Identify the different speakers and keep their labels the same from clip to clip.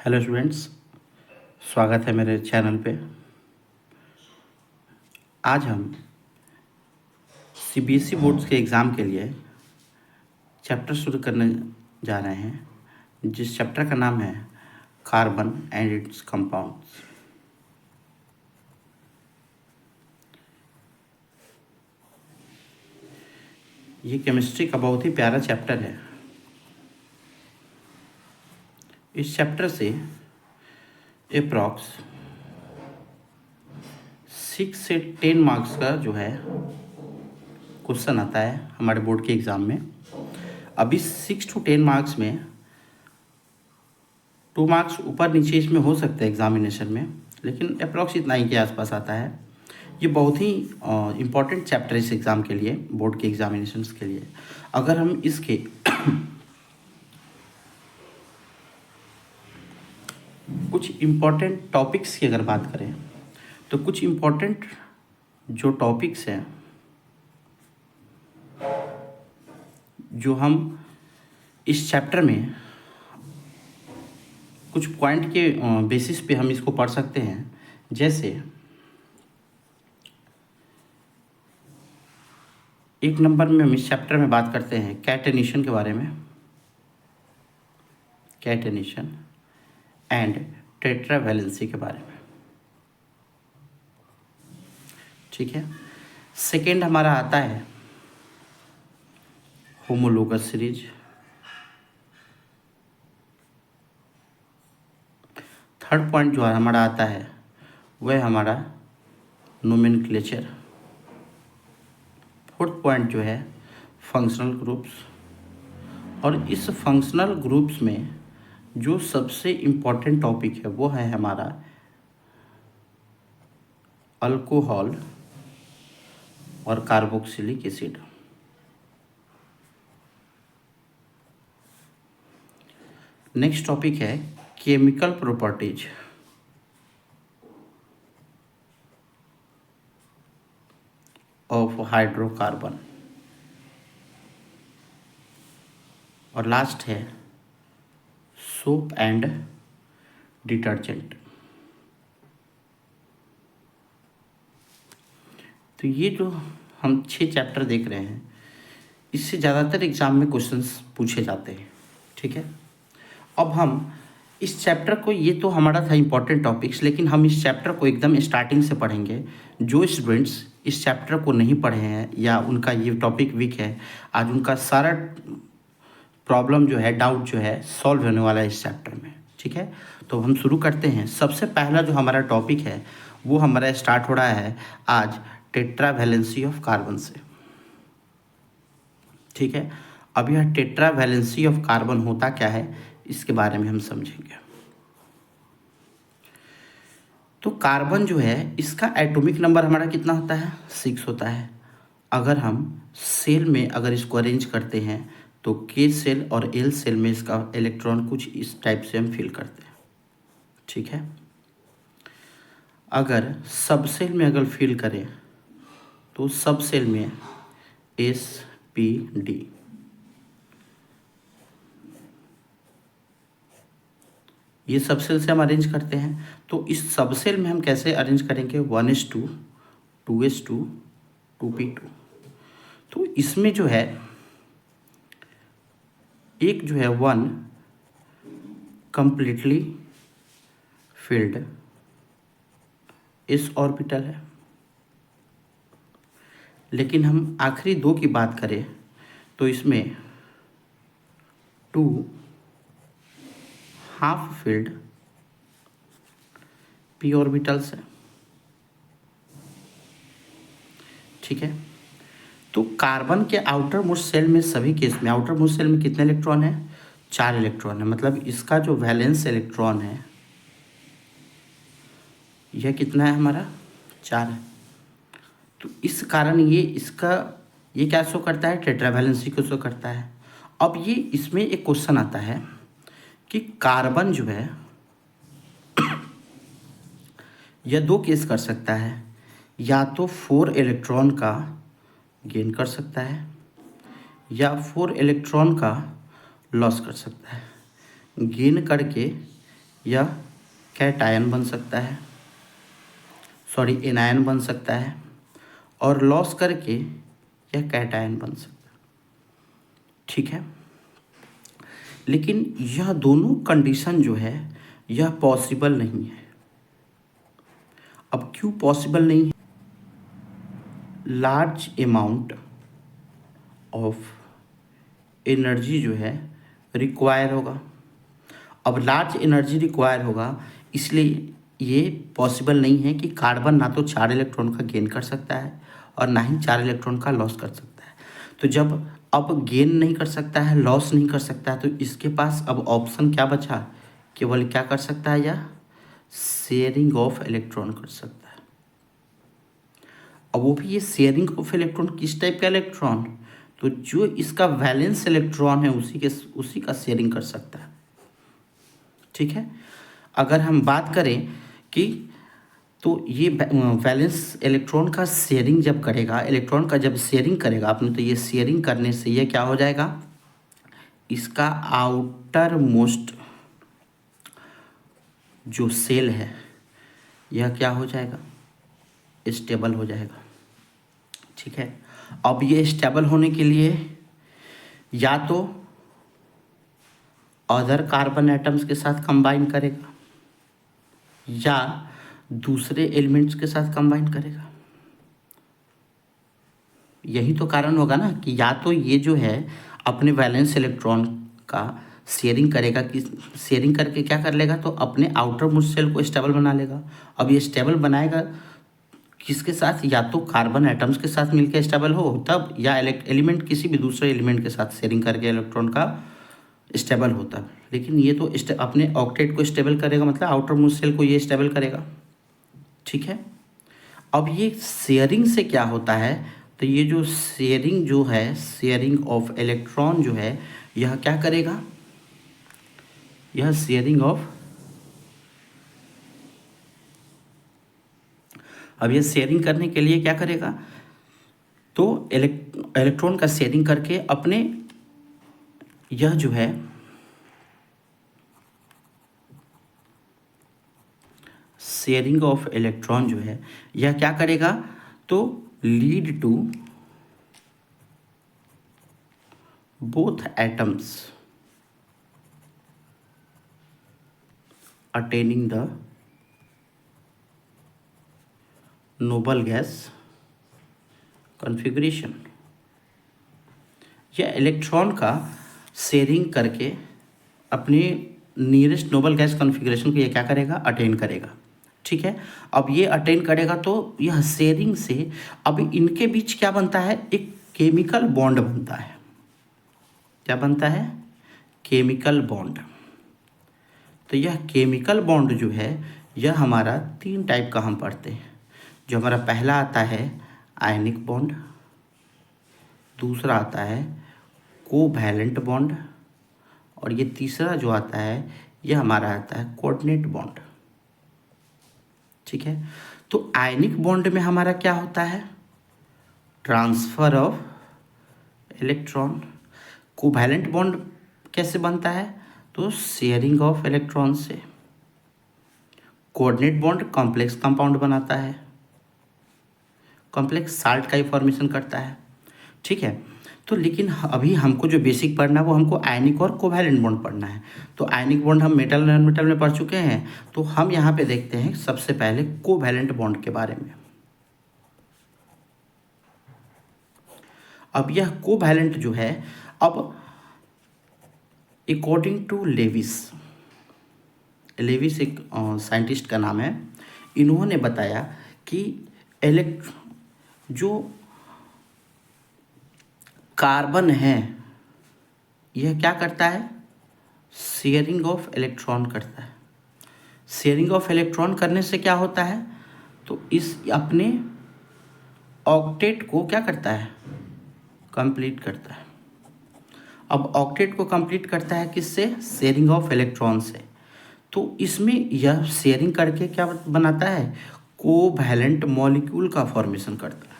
Speaker 1: Hello students, स्वागत है मेरे चैनल पे। आज हम सीबीएसई बोर्ड्स के एग्ज़ाम के लिए चैप्टर शुरू करने जा रहे हैं, जिस चैप्टर का नाम है कार्बन एंड इट्स कंपाउंड्स। ये केमिस्ट्री का बहुत ही प्यारा चैप्टर है। इस चैप्टर से अप्रॉक्स 6 से 10 मार्क्स का जो है क्वेश्चन आता है हमारे बोर्ड के एग्ज़ाम में। अभी 6 to 10 मार्क्स में 2 मार्क्स ऊपर नीचे इसमें हो सकते हैं एग्जामिनेशन में, लेकिन अप्रॉक्स इतना ही के आसपास आता है। ये बहुत ही इम्पॉर्टेंट चैप्टर है इस एग्ज़ाम के लिए, बोर्ड के एग्जामिनेशंस के लिए। अगर हम इसके कुछ इम्पॉर्टेंट टॉपिक्स की अगर बात करें तो कुछ इम्पॉर्टेंट जो टॉपिक्स हैं जो हम इस चैप्टर में कुछ पॉइंट के बेसिस पे हम इसको पढ़ सकते हैं। जैसे एक नंबर में हम इस चैप्टर में बात करते हैं कैटेनेशन के बारे में, कैटेनेशन एंड टेट्रावैलेंसी के बारे में। ठीक है। सेकेंड हमारा आता है होमोलोगस सीरीज। थर्ड पॉइंट जो हमारा आता है वह हमारा नोमेनक्लेचर। फोर्थ पॉइंट जो है फंक्शनल ग्रुप्स। और इस फंक्शनल ग्रुप्स में जो सबसे इम्पॉर्टेंट टॉपिक है वो है हमारा अल्कोहल और कार्बोक्सिलिक एसिड। नेक्स्ट टॉपिक है केमिकल प्रॉपर्टीज ऑफ हाइड्रोकार्बन। और लास्ट है सोप एंड डिटर्जेंट। तो ये जो हम 6 चैप्टर देख रहे हैं, इससे ज़्यादातर एग्ज़ाम में क्वेश्चंस पूछे जाते हैं। ठीक है। अब हम इस चैप्टर को, ये तो हमारा था इम्पॉर्टेंट टॉपिक्स, लेकिन हम इस चैप्टर को एकदम स्टार्टिंग से पढ़ेंगे। जो स्टूडेंट्स इस चैप्टर को नहीं पढ़े हैं या उनका ये टॉपिक वीक है, आज उनका सारा प्रॉब्लम जो है, डाउट जो है, सॉल्व होने वाला है इस चैप्टर में। ठीक है। तो हम शुरू करते हैं। सबसे पहला जो हमारा टॉपिक है वो हमारा स्टार्ट हो रहा है आज टेट्रावैलेंसी ऑफ कार्बन से। ठीक है। अब यह टेट्रावैलेंसी ऑफ कार्बन होता क्या है इसके बारे में हम समझेंगे। तो कार्बन जो है, इसका एटॉमिक नंबर हमारा कितना होता है? 6 होता है। अगर हम सेल में अगर इसको अरेंज करते हैं तो के सेल और एल सेल में इसका इलेक्ट्रॉन कुछ इस टाइप से हम फिल करते हैं। ठीक है। अगर सब सेल में अगर फिल करें तो सब सेल में एस पी डी। ये सब सेल से हम अरेंज करते हैं। तो इस सब सेल में हम कैसे अरेंज करेंगे? 1s2 2s2 2p2। तो इसमें जो है एक जो है 1 कंप्लीटली फिल्ड इस ऑर्बिटल है, लेकिन हम आखिरी 2 की बात करें तो इसमें 2 हाफ फिल्ड पी ऑर्बिटल्स है। ठीक है। तो कार्बन के आउटर मोस्ट सेल में, सभी केस में आउटर मोस्ट सेल में कितने इलेक्ट्रॉन है? 4 इलेक्ट्रॉन है। मतलब इसका जो वैलेंस इलेक्ट्रॉन है यह कितना है हमारा? 4 है। तो इस कारण ये क्या शो करता है? टेट्रावैलेंसी को शो करता है। अब ये इसमें एक क्वेश्चन आता है कि कार्बन जो है यह 2 केस कर सकता है, या तो 4 इलेक्ट्रॉन का गेन कर सकता है या 4 इलेक्ट्रॉन का लॉस कर सकता है। गेन करके यह कैटायन बन सकता है, सॉरी एनायन बन सकता है, और लॉस करके यह कैटायन बन सकता है। ठीक है, लेकिन यह दोनों कंडीशन जो है यह पॉसिबल नहीं है। अब क्यों पॉसिबल नहीं है? लार्ज अमाउंट ऑफ एनर्जी जो है रिक्वायर होगा। अब लार्ज एनर्जी रिक्वायर होगा, इसलिए ये पॉसिबल नहीं है कि कार्बन ना तो 4 इलेक्ट्रॉन का गेन कर सकता है और ना ही 4 इलेक्ट्रॉन का लॉस कर सकता है। तो जब अब गेन नहीं कर सकता है, लॉस नहीं कर सकता है, तो इसके पास अब ऑप्शन क्या बचा? केवल क्या कर सकता है? यह शेयरिंग ऑफ इलेक्ट्रॉन कर सकता है। अब वो भी ये शेयरिंग ऑफ इलेक्ट्रॉन किस टाइप का इलेक्ट्रॉन? तो जो इसका वैलेंस इलेक्ट्रॉन है उसी का शेयरिंग कर सकता है। ठीक है, अगर हम बात करें कि तो ये वैलेंस इलेक्ट्रॉन का शेयरिंग जब करेगा, इलेक्ट्रॉन का जब शेयरिंग करेगा आपने, तो ये शेयरिंग करने से ये क्या हो जाएगा? इसका आउटर मोस्ट जो सेल है यह क्या हो जाएगा? स्टेबल हो जाएगा। ठीक है, अब ये स्टेबल होने के लिए या तो अदर कार्बन एटम्स के साथ कंबाइन करेगा या दूसरे एलिमेंट्स के साथ कंबाइन करेगा। यही तो कारण होगा ना कि या तो ये जो है अपने वैलेंस इलेक्ट्रॉन का शेयरिंग करेगा, कि शेयरिंग करके क्या कर लेगा? तो अपने आउटर मोस्ट सेल को स्टेबल बना लेगा। अब ये स्टेबल बनाएगा किसके साथ? या तो कार्बन एटम्स के साथ मिलकर स्टेबल हो तब, या एलिमेंट किसी भी दूसरे एलिमेंट के साथ शेयरिंग करके इलेक्ट्रॉन का स्टेबल होता। लेकिन ये तो अपने ऑक्टेट को स्टेबल करेगा, मतलब आउटर मोस्ट सेल को ये स्टेबल करेगा। ठीक है, अब ये शेयरिंग से क्या होता है? तो ये जो शेयरिंग जो है, शेयरिंग ऑफ इलेक्ट्रॉन जो है, यह क्या करेगा? यह शेयरिंग ऑफ, अब ये शेयरिंग करने के लिए क्या करेगा? तो इलेक्ट्रॉन का शेयरिंग करके अपने यह जो है शेयरिंग ऑफ इलेक्ट्रॉन जो है यह क्या करेगा? तो lead to both atoms attaining the noble gas configuration. यह इलेक्ट्रॉन का शेयरिंग करके अपने नियरेस्ट नोबल गैस कॉन्फ़िगरेशन को ये क्या करेगा? अटेन करेगा। ठीक है, अब ये अटेन करेगा तो यह शेयरिंग से अब इनके बीच क्या बनता है? एक केमिकल बॉन्ड बनता है। क्या बनता है? Chemical bond. तो यह केमिकल बॉन्ड जो है यह हमारा 3 टाइप का हम पढ़ते हैं। जो हमारा पहला आता है आयनिक बॉन्ड, दूसरा आता है कोवैलेंट बॉन्ड, और ये तीसरा जो आता है यह हमारा आता है कोऑर्डिनेट बॉन्ड। ठीक है, तो आयनिक बॉन्ड में हमारा क्या होता है? Transfer of electron. Covalent bond कैसे बनता है? तो शेयरिंग ऑफ इलेक्ट्रॉन से। कोऑर्डिनेट बॉन्ड कॉम्प्लेक्स कंपाउंड बनाता है, कॉम्प्लेक्स साल्ट का ही फॉर्मेशन करता है। ठीक है, तो लेकिन अभी हमको जो बेसिक पढ़ना है वो हमको आयनिक और कोवैलेंट बॉन्ड पढ़ना है। तो आयनिक बॉन्ड हम मेटल नॉन मेटल में पढ़ चुके हैं, तो हम यहाँ पे देखते हैं सबसे पहले कोवैलेंट बॉन्ड के बारे में। अब यह कोवैलेंट जो है, अब अकॉर्डिंग टू लेविस, लेविस एक साइंटिस्ट का नाम है, इन्होंने बताया कि जो कार्बन है यह क्या करता है? शेयरिंग ऑफ इलेक्ट्रॉन करता है। शेयरिंग ऑफ इलेक्ट्रॉन करने से क्या होता है? तो इस अपने ऑक्टेट को क्या करता है? कंप्लीट करता है। अब ऑक्टेट को कंप्लीट करता है किससे? शेयरिंग ऑफ इलेक्ट्रॉन से। तो इसमें यह शेयरिंग करके क्या बनाता है? कोवैलेंट मॉलिक्यूल का फॉर्मेशन करता है।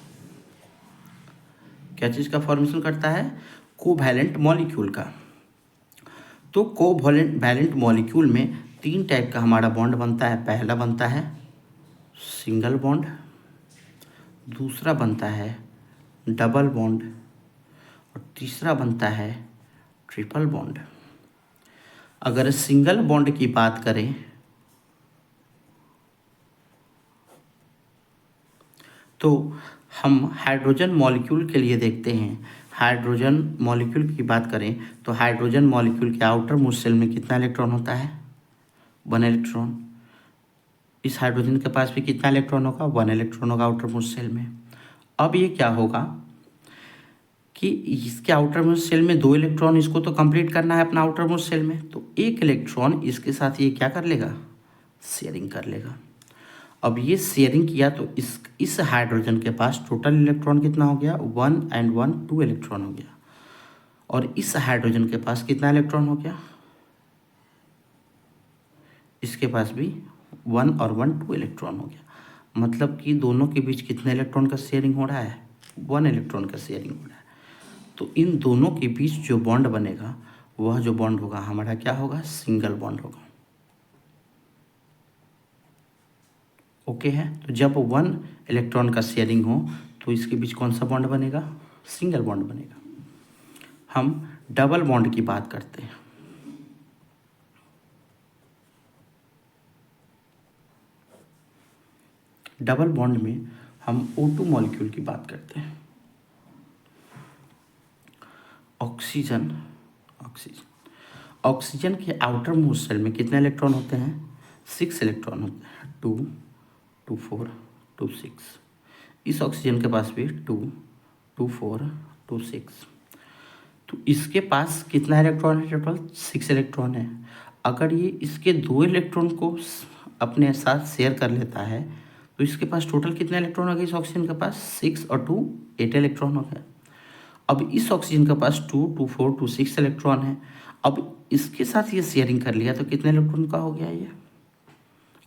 Speaker 1: क्या चीज़ का फॉर्मेशन करता है? कोवैलेंट मॉलिक्यूल का। तो कोवैलेंट मॉलिक्यूल में तीन टाइप का हमारा बॉन्ड बनता है। पहला बनता है सिंगल बॉन्ड, दूसरा बनता है डबल बॉन्ड और तीसरा बनता है ट्रिपल बॉन्ड। अगर सिंगल बॉन्ड की बात करें तो हम हाइड्रोजन मॉलिक्यूल के लिए देखते हैं। हाइड्रोजन मॉलिक्यूल की बात करें तो हाइड्रोजन मॉलिक्यूल के आउटर मोस्ट शेल में कितना इलेक्ट्रॉन होता है? 1 इलेक्ट्रॉन। इस हाइड्रोजन के पास भी कितना इलेक्ट्रॉन होगा? 1 इलेक्ट्रॉन होगा आउटर मोस्ट शेल में। अब ये क्या होगा कि इसके आउटर मोस्ट शेल में 2 इलेक्ट्रॉन, इसको तो कंप्लीट करना है अपना आउटर मोस्ट शेल में, तो 1 इलेक्ट्रॉन इसके साथ ये क्या कर लेगा? शेयरिंग कर लेगा। अब ये शेयरिंग किया तो इस हाइड्रोजन के पास टोटल इलेक्ट्रॉन कितना हो गया? 1 and 1 2 इलेक्ट्रॉन हो गया। और इस हाइड्रोजन के पास कितना इलेक्ट्रॉन हो गया? इसके पास भी 1 और 1 2 इलेक्ट्रॉन हो गया। मतलब कि दोनों के बीच कितने इलेक्ट्रॉन का शेयरिंग हो रहा है? 1 इलेक्ट्रॉन का शेयरिंग हो रहा है। तो इन दोनों के बीच जो बॉन्ड बनेगा वह जो बॉन्ड होगा हमारा क्या होगा? सिंगल बॉन्ड होगा। ओके है। तो जब 1 इलेक्ट्रॉन का शेयरिंग हो तो इसके बीच कौन सा बॉन्ड बनेगा? सिंगल बॉन्ड बनेगा। हम डबल बॉन्ड की बात करते हैं। डबल बॉन्ड में हम O2 मॉलिक्यूल की बात करते हैं। ऑक्सीजन ऑक्सीजन के आउटर मोस्ट शेल में कितने इलेक्ट्रॉन होते हैं? 6 इलेक्ट्रॉन होते हैं। 2 2 4 2 6। इस ऑक्सीजन के पास भी 2 2 4 2 6। तो इसके पास कितना इलेक्ट्रॉन है? टोटल 6 इलेक्ट्रॉन है। अगर ये इसके 2 इलेक्ट्रॉन को अपने साथ शेयर कर लेता है तो इसके पास टोटल कितने इलेक्ट्रॉन हो गए? इस ऑक्सीजन के पास 6 और 2 8 इलेक्ट्रॉन हो गया। अब इस ऑक्सीजन के पास 2 2 4 2 6 इलेक्ट्रॉन है। अब इसके साथ ये शेयरिंग कर लिया तो कितने इलेक्ट्रॉन का हो गया ये?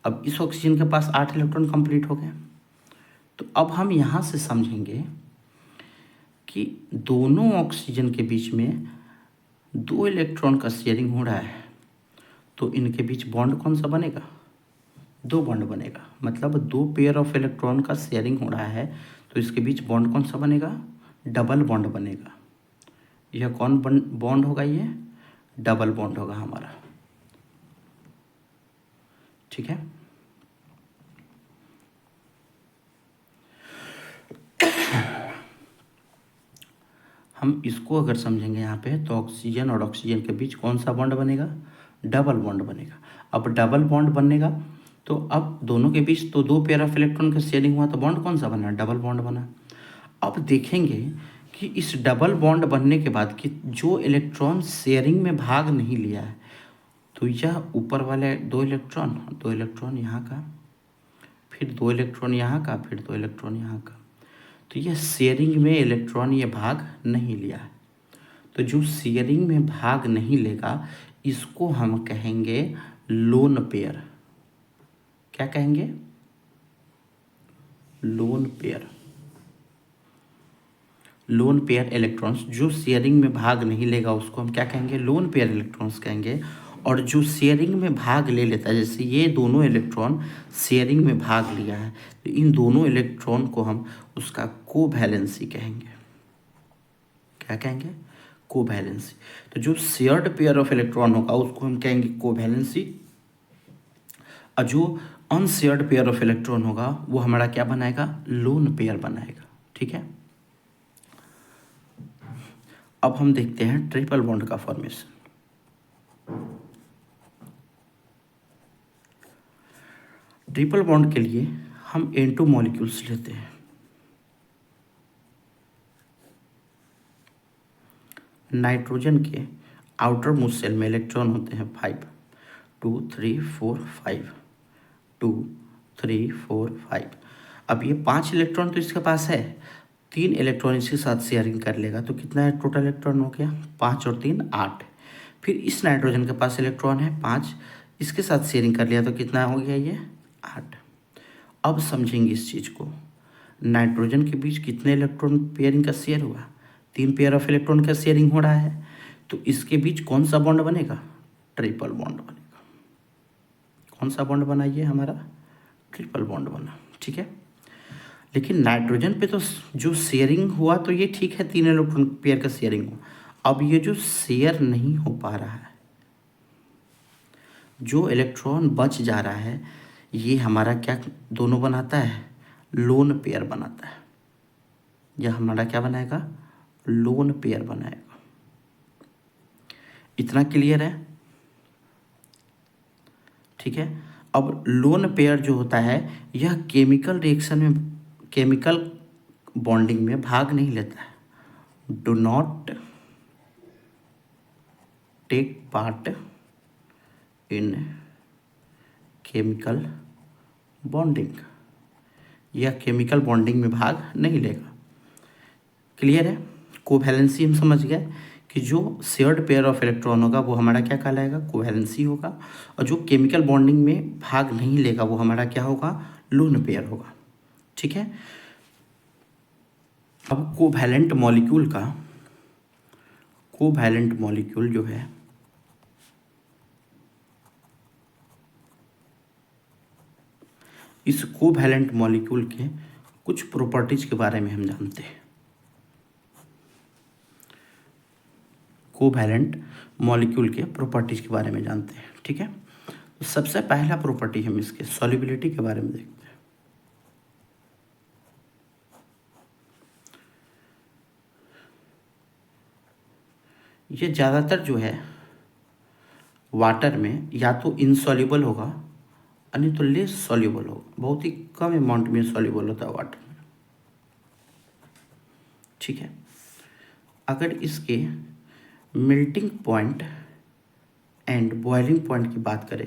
Speaker 1: अब इस ऑक्सीजन के पास 8 इलेक्ट्रॉन कंप्लीट हो गए। तो अब हम यहाँ से समझेंगे कि दोनों ऑक्सीजन के बीच में 2 इलेक्ट्रॉन का शेयरिंग हो रहा है तो इनके बीच बॉन्ड कौन सा बनेगा? 2 बॉन्ड बनेगा। मतलब 2 पेयर ऑफ इलेक्ट्रॉन का शेयरिंग हो रहा है तो इसके बीच बॉन्ड कौन सा बनेगा? डबल बॉन्ड बनेगा। यह कौन बॉन्ड होगा? ये डबल बॉन्ड होगा हमारा। ठीक है। हम इसको अगर समझेंगे यहाँ पे तो ऑक्सीजन और ऑक्सीजन के बीच कौन सा बॉन्ड बनेगा? डबल बॉन्ड बनेगा। अब डबल बॉन्ड बनेगा तो अब दोनों के बीच तो 2 पेयर ऑफ इलेक्ट्रॉन का शेयरिंग हुआ तो बॉन्ड कौन सा बना? डबल बॉन्ड बना। अब देखेंगे कि इस डबल बॉन्ड बनने के बाद कि जो इलेक्ट्रॉन शेयरिंग में भाग नहीं लिया है तो यह ऊपर वाले 2 इलेक्ट्रॉन यहाँ का, फिर 2 इलेक्ट्रॉन यहाँ का, फिर 2 इलेक्ट्रॉन यहाँ का, तो यह शेयरिंग में इलेक्ट्रॉन ये भाग नहीं लिया है। तो जो शेयरिंग में भाग नहीं लेगा इसको हम कहेंगे लोन पेयर। क्या कहेंगे? Lone pair. Lone pair electrons जो शेयरिंग में भाग नहीं लेगा उसको हम क्या कहेंगे? लोन पेयर इलेक्ट्रॉन्स कहेंगे। और जो शेयरिंग में भाग ले लेता है, जैसे ये दोनों इलेक्ट्रॉन शेयरिंग में भाग लिया है तो इन दोनों इलेक्ट्रॉन को हम उसका कोवैलेंसी कहेंगे। क्या कहेंगे? कोवैलेंसी। तो जो शेयर्ड पेयर ऑफ इलेक्ट्रॉन होगा उसको हम कहेंगे कोवैलेंसी, और जो अनशेयर्ड पेयर ऑफ इलेक्ट्रॉन होगा वो हमारा क्या बनाएगा? लोन पेयर बनाएगा। ठीक है। अब हम देखते हैं ट्रिपल बॉन्ड का फॉर्मेशन। ट्रिपल बॉन्ड के लिए हम N2 मॉलिक्यूल्स लेते हैं। नाइट्रोजन के आउटर मोस्ट शेल में इलेक्ट्रॉन होते हैं 5 2 3 4 5 2 3 4 5। अब ये 5 इलेक्ट्रॉन तो इसके पास है, 3 इलेक्ट्रॉन इसके साथ शेयरिंग कर लेगा तो कितना है टोटल इलेक्ट्रॉन हो गया? 5 और 3 8। फिर इस नाइट्रोजन के पास इलेक्ट्रॉन है 5, इसके साथ शेयरिंग कर लिया तो कितना हो गया? ये 8। अब समझेंगे इस चीज़ को। नाइट्रोजन के बीच कितने इलेक्ट्रॉन पेयरिंग का शेयर हुआ? 3 पेयर ऑफ इलेक्ट्रॉन का शेयरिंग हो रहा है तो इसके बीच कौन सा बॉन्ड बनेगा? ट्रिपल बॉन्ड बनेगा। कौन सा बॉन्ड बना, ये हमारा ट्रिपल बॉन्ड बना, ठीक है। लेकिन नाइट्रोजन पे तो जो शेयरिंग हुआ तो ये ठीक है, 3 इलेक्ट्रॉन पेयर का शेयरिंग हुआ। अब ये जो शेयर नहीं हो पा रहा है, जो इलेक्ट्रॉन बच जा रहा है, ये हमारा क्या दोनों बनाता है, लोन पेयर बनाता है। यह हमारा क्या बनाएगा, लोन पेयर बनाएगा। इतना क्लियर है, ठीक है। अब लोन पेयर जो होता है यह केमिकल रिएक्शन में, केमिकल बॉन्डिंग में भाग नहीं लेता है। Do not take part in chemical bonding, यह केमिकल बॉन्डिंग में भाग नहीं लेगा। क्लियर है। कोवैलेंसी हम समझ गए कि जो शेयर्ड पेयर ऑफ इलेक्ट्रॉन होगा वो हमारा क्या कहलाएगा, कोवैलेंसी होगा, और जो केमिकल बॉन्डिंग में भाग नहीं लेगा वो हमारा क्या होगा, लोन पेयर होगा, ठीक है। अब कोवैलेंट मॉलिक्यूल का, कोवैलेंट मॉलिक्यूल जो है इस कोवैलेंट मॉलिक्यूल के कुछ प्रॉपर्टीज के बारे में हम जानते हैं। कोवैलेंट मॉलिक्यूल के प्रॉपर्टीज के बारे में जानते हैं, ठीक है। तो सबसे पहला प्रॉपर्टी हम इसके सॉल्युबिलिटी के बारे में देखते हैं। ये ज़्यादातर जो है वाटर में या तो इनसॉल्युबल होगा और नहीं तो लेस सॉल्युबल होगा, बहुत ही कम अमाउंट में सॉल्युबल होता है वाटर में, ठीक है। अगर इसके melting point and boiling point की बात करें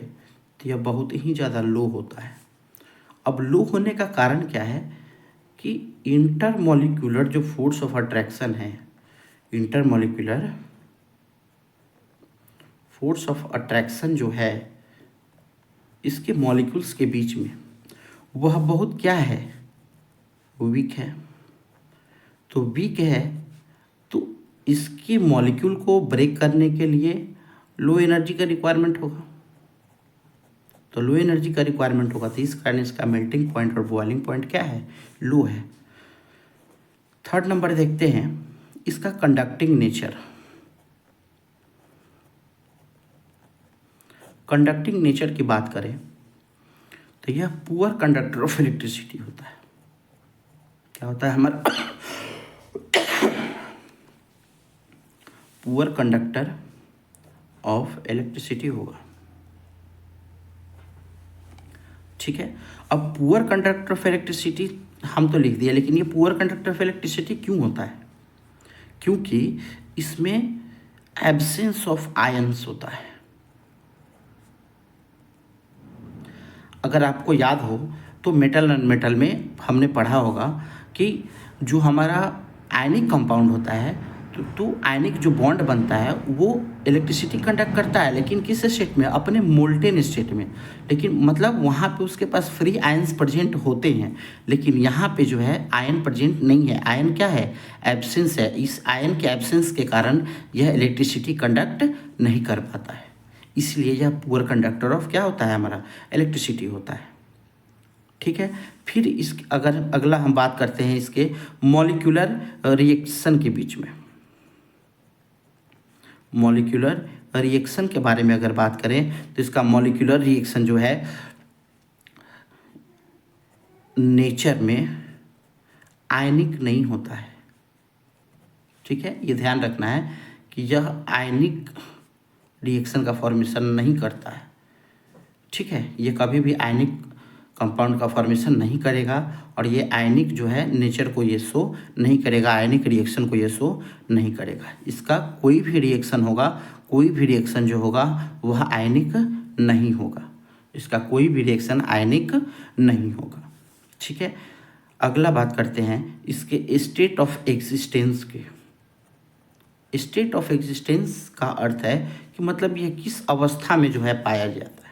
Speaker 1: तो यह बहुत ही ज़्यादा लो होता है। अब लो होने का कारण क्या है कि इंटरमॉलिक्यूलर जो फोर्स ऑफ अट्रैक्शन है, इंटरमॉलिक्यूलर फोर्स ऑफ अट्रैक्शन जो है इसके मॉलिक्यूल्स के बीच में, वह बहुत क्या है, वीक है। तो वीक है तो इसकी मॉलिक्यूल को ब्रेक करने के लिए लो एनर्जी का रिक्वायरमेंट होगा। तो लो एनर्जी का रिक्वायरमेंट होगा तो इस कारण इसका मेल्टिंग पॉइंट और बॉइलिंग पॉइंट क्या है, लो है। थर्ड नंबर देखते हैं इसका कंडक्टिंग नेचर। कंडक्टिंग नेचर की बात करें तो यह पुअर कंडक्टर ऑफ इलेक्ट्रिसिटी होता है। क्या होता है हमारा, पुअर कंडक्टर ऑफ इलेक्ट्रिसिटी होगा, ठीक है। अब पुअर कंडक्टर ऑफ इलेक्ट्रिसिटी हम तो लिख दिया, लेकिन ये पुअर कंडक्टर ऑफ इलेक्ट्रिसिटी क्यों होता है, क्योंकि इसमें एब्सेंस ऑफ आयंस होता है। अगर आपको याद हो तो मेटल एंड मेटल में हमने पढ़ा होगा कि जो हमारा आयनिक कंपाउंड होता है तो आयनिक जो बॉन्ड बनता है वो इलेक्ट्रिसिटी कंडक्ट करता है, लेकिन किस स्टेट में, अपने मोल्टेन स्टेट में। लेकिन मतलब वहाँ पे उसके पास फ्री आयंस प्रेजेंट होते हैं, लेकिन यहाँ पे जो है आयन प्रेजेंट नहीं है। आयन क्या है, एब्सेंस है। इस आयन के एब्सेंस के कारण यह इलेक्ट्रिसिटी कंडक्ट नहीं कर पाता है, इसलिए यह पुअर कंडक्टर ऑफ क्या होता है, हमारा इलेक्ट्रिसिटी होता है, ठीक है। फिर इस अगर अगला हम बात करते हैं इसके मॉलिक्यूलर रिएक्शन के बीच में, मॉलिक्यूलर रिएक्शन के बारे में अगर बात करें तो इसका मॉलिक्यूलर रिएक्शन जो है नेचर में आयनिक नहीं होता है, ठीक है। ये ध्यान रखना है कि यह आयनिक रिएक्शन का फॉर्मेशन नहीं करता है, ठीक है। ये कभी भी आयनिक कंपाउंड का फॉर्मेशन नहीं करेगा और ये आयनिक जो है नेचर को ये शो नहीं करेगा, आयनिक रिएक्शन को ये शो नहीं करेगा। इसका कोई भी रिएक्शन होगा, कोई भी रिएक्शन जो होगा वह आयनिक नहीं होगा, इसका कोई भी रिएक्शन आयनिक नहीं होगा, ठीक है। अगला बात करते हैं इसके स्टेट ऑफ एग्जिस्टेंस के। स्टेट ऑफ एग्जिस्टेंस का अर्थ है कि मतलब यह किस अवस्था में जो है पाया जाता है।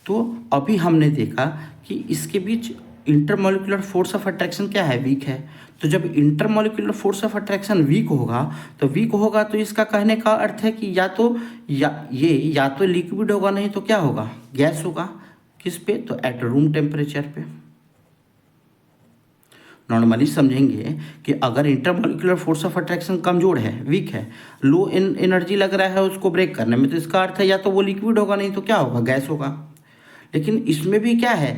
Speaker 1: तो अभी हमने देखा कि इसके बीच इंटरमोलिकुलर फोर्स ऑफ अट्रैक्शन क्या है, वीक है। तो जब intermolecular force of attraction weak होगा तो इसका कहने का अर्थ है कि या तो लिक्विड होगा, नहीं तो क्या होगा, गैस होगा। किस पे, तो एट रूम टेम्परेचर पे। नॉर्मली समझेंगे कि अगर इंटरमोलिकुलर फोर्स ऑफ अट्रैक्शन कमजोर है, वीक है, लो एनर्जी लग रहा है उसको ब्रेक करने में, तो इसका अर्थ है या तो वो लिक्विड होगा, नहीं तो क्या होगा, गैस होगा। लेकिन इसमें भी क्या है,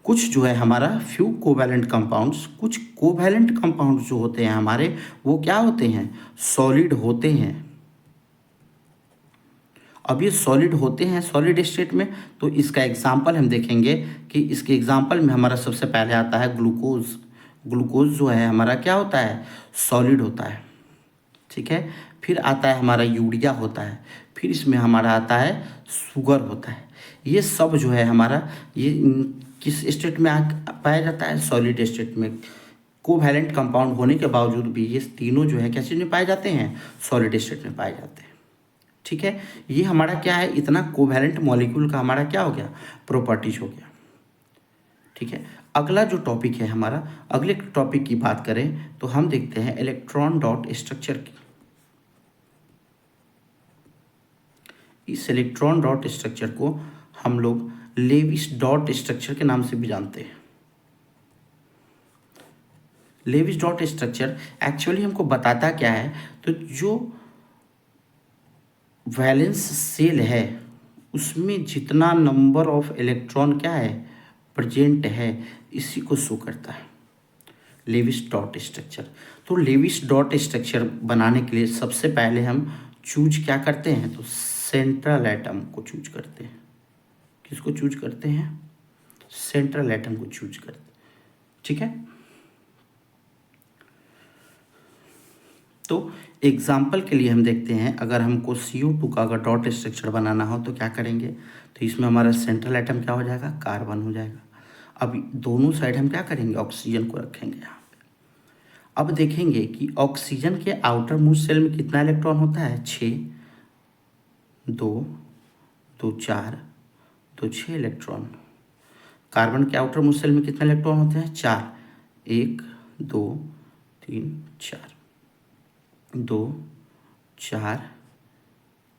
Speaker 1: कुछ जो है हमारा फ्यू कोवैलेंट कंपाउंड्स, कुछ कोवैलेंट कंपाउंड्स जो होते हैं हमारे, वो क्या होते हैं, सॉलिड होते हैं। अब ये सॉलिड होते हैं सॉलिड स्टेट में, तो इसका एग्जांपल हम देखेंगे कि इसके एग्जांपल में हमारा सबसे पहले आता है ग्लूकोज। ग्लूकोज जो है हमारा क्या होता है, सॉलिड होता है, ठीक है। फिर आता है हमारा यूरिया होता है, फिर इसमें हमारा आता है शुगर होता है। ये सब जो है हमारा, ये किस स्टेट में पाया जाता है, सॉलिड स्टेट में। कोवैलेंट कंपाउंड होने के बावजूद भी ये तीनों जो है कैसे में पाए जाते हैं, सॉलिड स्टेट में पाए जाते हैं, ठीक है। ये हमारा क्या है, इतना कोवैलेंट मॉलिक्यूल का हमारा क्या हो गया, प्रॉपर्टीज हो गया, ठीक है। अगला जो टॉपिक है हमारा, अगले टॉपिक की बात करें तो हम देखते हैं इलेक्ट्रॉन डॉट स्ट्रक्चर की। इस इलेक्ट्रॉन डॉट स्ट्रक्चर को हम लोग लेविस डॉट स्ट्रक्चर के नाम से भी जानते हैं। लेविस डॉट स्ट्रक्चर एक्चुअली हमको बताता क्या है, तो जो वैलेंस सेल है उसमें जितना नंबर ऑफ इलेक्ट्रॉन क्या है, प्रेजेंट है, इसी को शो करता है लेविस डॉट स्ट्रक्चर। तो लेविस डॉट स्ट्रक्चर बनाने के लिए सबसे पहले हम चूज क्या करते हैं, तो सेंट्रल एटम को चूज करते हैं। किसको चूज करते हैं, सेंट्रल एटम को चूज करते हैं, ठीक है। तो एग्जाम्पल के लिए हम देखते हैं, अगर हमको CO2 का अगर डॉट स्ट्रक्चर बनाना हो तो क्या करेंगे, तो इसमें हमारा सेंट्रल एटम क्या हो जाएगा, कार्बन हो जाएगा। अब दोनों साइड हम क्या करेंगे, ऑक्सीजन को रखेंगे यहाँ पे। अब देखेंगे कि ऑक्सीजन के आउटर मोस्ट शेल में कितना इलेक्ट्रॉन होता है, 6, 2, 2, 4, 2, 6 इलेक्ट्रॉन। कार्बन के आउटर मोस्ट शेल में कितने इलेक्ट्रॉन होते हैं, 4, 1, 2, 3, 4, 2, 4,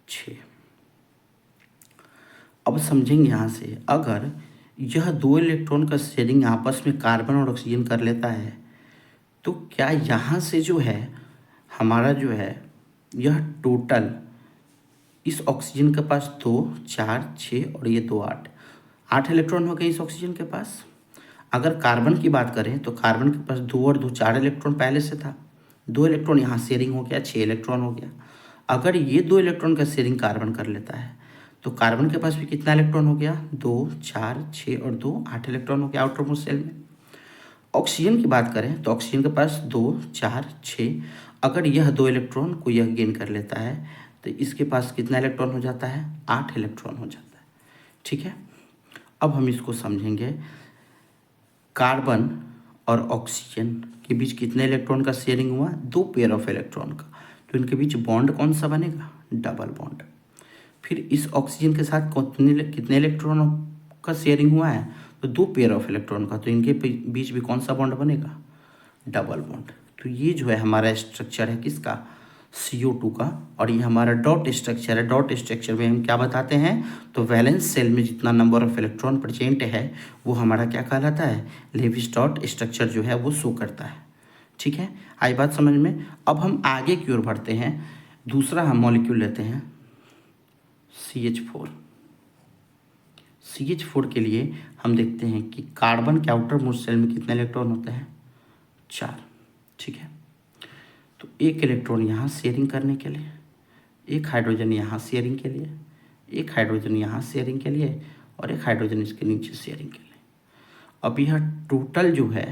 Speaker 1: 6। अब समझेंगे यहाँ से, अगर यह 2 इलेक्ट्रॉन का शेयरिंग आपस में कार्बन और ऑक्सीजन कर लेता है, तो क्या यहाँ से जो है हमारा जो है यह टोटल, इस ऑक्सीजन के पास 2, 4, 6 और ये 2, 8 इलेक्ट्रॉन हो गए इस ऑक्सीजन के पास। अगर कार्बन की बात करें तो कार्बन के पास 2 और 2 4 इलेक्ट्रॉन पहले से था, 2 इलेक्ट्रॉन यहाँ शेयरिंग हो गया, 6 इलेक्ट्रॉन हो गया। अगर ये 2 इलेक्ट्रॉन का शेयरिंग कार्बन कर लेता है तो कार्बन के पास भी कितना इलेक्ट्रॉन हो गया, 2, 4, 6 और 2, 8 इलेक्ट्रॉन हो गया आउटर मोस्ट शेल में। ऑक्सीजन की बात करें तो ऑक्सीजन के पास 2, 4, 6, अगर यह 2 इलेक्ट्रॉन को यह गेन कर लेता है तो इसके पास कितना इलेक्ट्रॉन हो जाता है, 8 इलेक्ट्रॉन हो जाता है, ठीक है। अब हम इसको समझेंगे, कार्बन और ऑक्सीजन के बीच कितने इलेक्ट्रॉन का शेयरिंग हुआ, 2 पेयर ऑफ इलेक्ट्रॉन का, तो इनके बीच बॉन्ड कौन सा बनेगा, डबल बॉन्ड। फिर इस ऑक्सीजन के साथ कितने इलेक्ट्रॉनों का शेयरिंग हुआ है, तो 2 पेयर ऑफ इलेक्ट्रॉन का, तो इनके बीच भी कौन सा बॉन्ड बनेगा, डबल बॉन्ड। तो ये जो है हमारा स्ट्रक्चर है किसका, CO2 का। और ये हमारा डॉट स्ट्रक्चर है। डॉट स्ट्रक्चर में हम क्या बताते हैं, तो वैलेंस सेल में जितना नंबर ऑफ इलेक्ट्रॉन प्रेजेंट है वो हमारा क्या कहलाता है, लेविस डॉट स्ट्रक्चर जो है वो शो करता है, ठीक है। आई बात समझ में। अब हम आगे की ओर बढ़ते हैं, दूसरा हम मॉलिक्यूल लेते हैं CH4। CH4 के लिए हम देखते हैं कि कार्बन के आउटर मोस्ट शेल में कितने इलेक्ट्रॉन होते हैं, 4, ठीक है। तो 1 इलेक्ट्रॉन यहाँ शेयरिंग करने के लिए, 1 हाइड्रोजन यहाँ शेयरिंग के लिए, 1 हाइड्रोजन यहाँ शेयरिंग के लिए और 1 हाइड्रोजन इसके नीचे शेयरिंग के लिए। अब यह टोटल जो है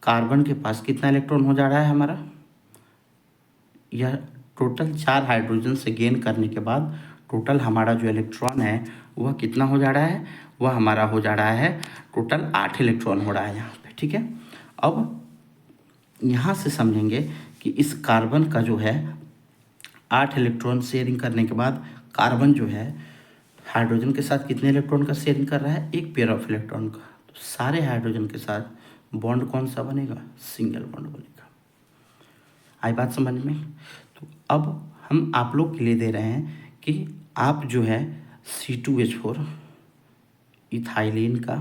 Speaker 1: कार्बन के पास कितना इलेक्ट्रॉन हो जा रहा है हमारा, यह टोटल 4 हाइड्रोजन से गेन करने के बाद टोटल हमारा जो इलेक्ट्रॉन है वह कितना हो जा रहा है, वह हमारा हो जा रहा है टोटल 8 इलेक्ट्रॉन हो रहा है यहाँ पे, ठीक है। अब यहाँ से समझेंगे कि इस कार्बन का जो है 8 इलेक्ट्रॉन शेयरिंग करने के बाद कार्बन जो है हाइड्रोजन के साथ कितने इलेक्ट्रॉन का शेयरिंग कर रहा है, 1 पेयर ऑफ इलेक्ट्रॉन का। तो सारे हाइड्रोजन के साथ बॉन्ड कौन सा बनेगा? सिंगल बॉन्ड बनेगा। आई बात समझ में? तो अब हम आप लोग के लिए दे रहे हैं कि आप जो है C2H4 इथाइलिन का,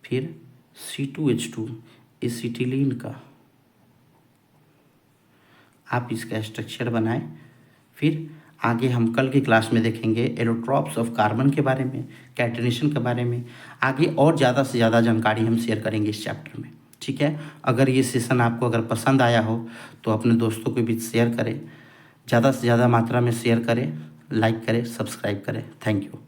Speaker 1: फिर C2H2 एसिटिलीन का आप इसका स्ट्रक्चर बनाएं। फिर आगे हम कल की क्लास में देखेंगे एलोट्रॉप्स ऑफ कार्बन के बारे में, कैटेनेशन के बारे में। आगे और ज़्यादा से ज़्यादा जानकारी हम शेयर करेंगे इस चैप्टर में, ठीक है। अगर ये सेशन आपको अगर पसंद आया हो तो अपने दोस्तों के बीच शेयर करें, ज़्यादा से ज़्यादा मात्रा में शेयर करें, लाइक करें, सब्सक्राइब करें। Thank you.